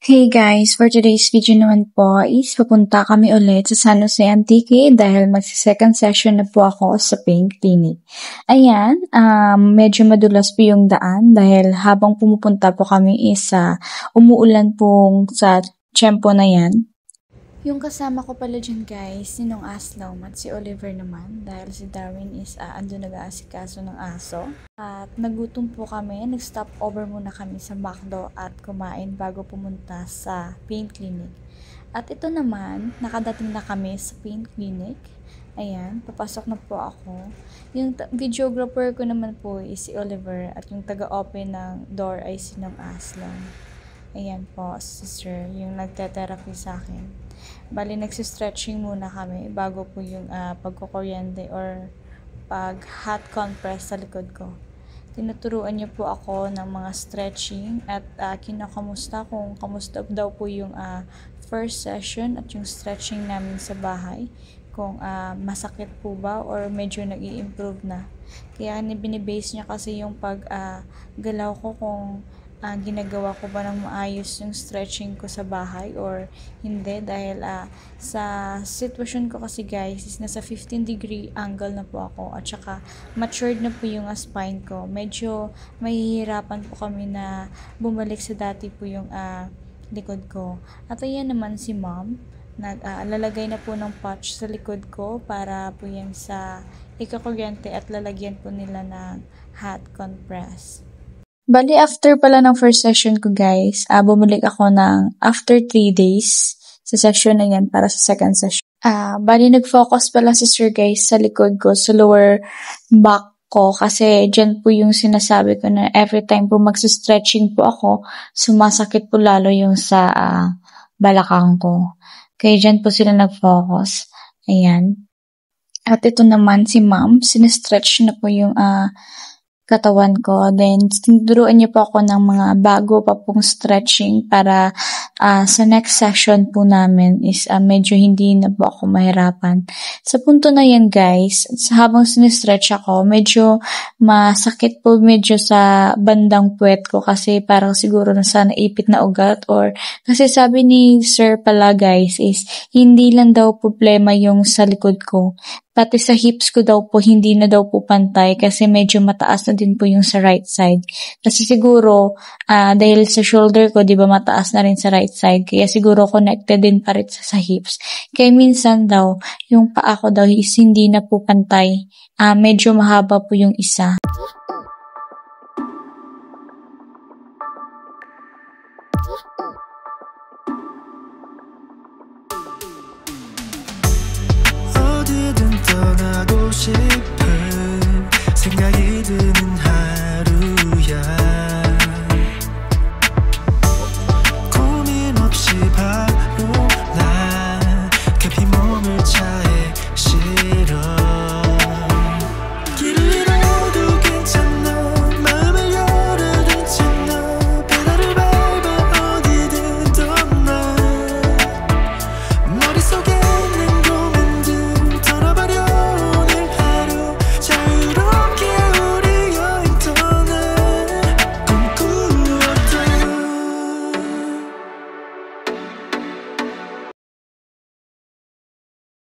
Hey guys, for today's video naman po is papunta kami ulit sa San Jose Antique dahil magsi-second session na po ako sa paint clinic. Ayan, medyo madulas po yung daan dahil habang pumupunta po kami is umuulan pong sa tiyempo na yan. Yung kasama ko pala dyan guys, si Nong Aslaw at si Oliver naman dahil si Darwin is ando nag-aasikaso ng aso. At nagutom po kami, nag-stop over muna kami sa McDo at kumain bago pumunta sa paint clinic. At ito naman, nakadating na kami sa paint clinic. Ayan, papasok na po ako. Yung videographer ko naman po is si Oliver at yung taga-open ng door ay si Nong Aslaw. Ayan po, sister, yung nagte-therapy sa akin. Bali, nagsistretching muna kami bago po yung pagkukuryente or pag-hot compress sa likod ko. Tinuturuan niyo po ako ng mga stretching at kinakamusta kung kamusta daw po yung first session at yung stretching namin sa bahay. Kung masakit po ba or medyo nag-i-improve na. Kaya binibase niya kasi yung pag-galaw ko kung ginagawa ko ba ng maayos yung stretching ko sa bahay or hindi dahil sa sitwasyon ko kasi guys is nasa 15-degree angle na po ako at saka matured na po yung spine ko. Medyo mahihirapan po kami na bumalik sa dati po yung likod ko. At ayan naman si mom, lalagay na po ng patch sa likod ko para po yan sa ikakuryente at lalagyan po nila ng hot compress. Bali, after pala ng first session ko guys, bumalik ako ng after 3 days sa session na yan para sa second session. Bali, nag-focus pala si sir guys sa likod ko, sa lower back ko kasi dyan po yung sinasabi ko na every time po magsa-stretching po ako, sumasakit po lalo yung sa balakang ko. Kaya dyan po sila nag-focus. Ayan. At ito naman si ma'am, sinestretch na po yung katawan ko. Then, tinuruan niyo po ako ng mga bago pa pong stretching para sa next session po namin is medyo hindi na po ako mahirapan. Sa punto na yan guys, habang sinistretch ako, medyo masakit po medyo sa bandang puwet ko kasi parang siguro nasa naipit na ugat or kasi sabi ni sir pala guys is hindi lang daw problema yung sa likod ko. Pati sa hips ko daw po, hindi na daw po pantay kasi medyo mataas na din po yung sa right side. Kasi siguro, dahil sa shoulder ko, di ba mataas na rin sa right side, kaya siguro connected din pa rin sa hips. Kaya minsan daw, yung paa ko daw is hindi na po pantay. Medyo mahaba po yung isa. 떠나고 싶어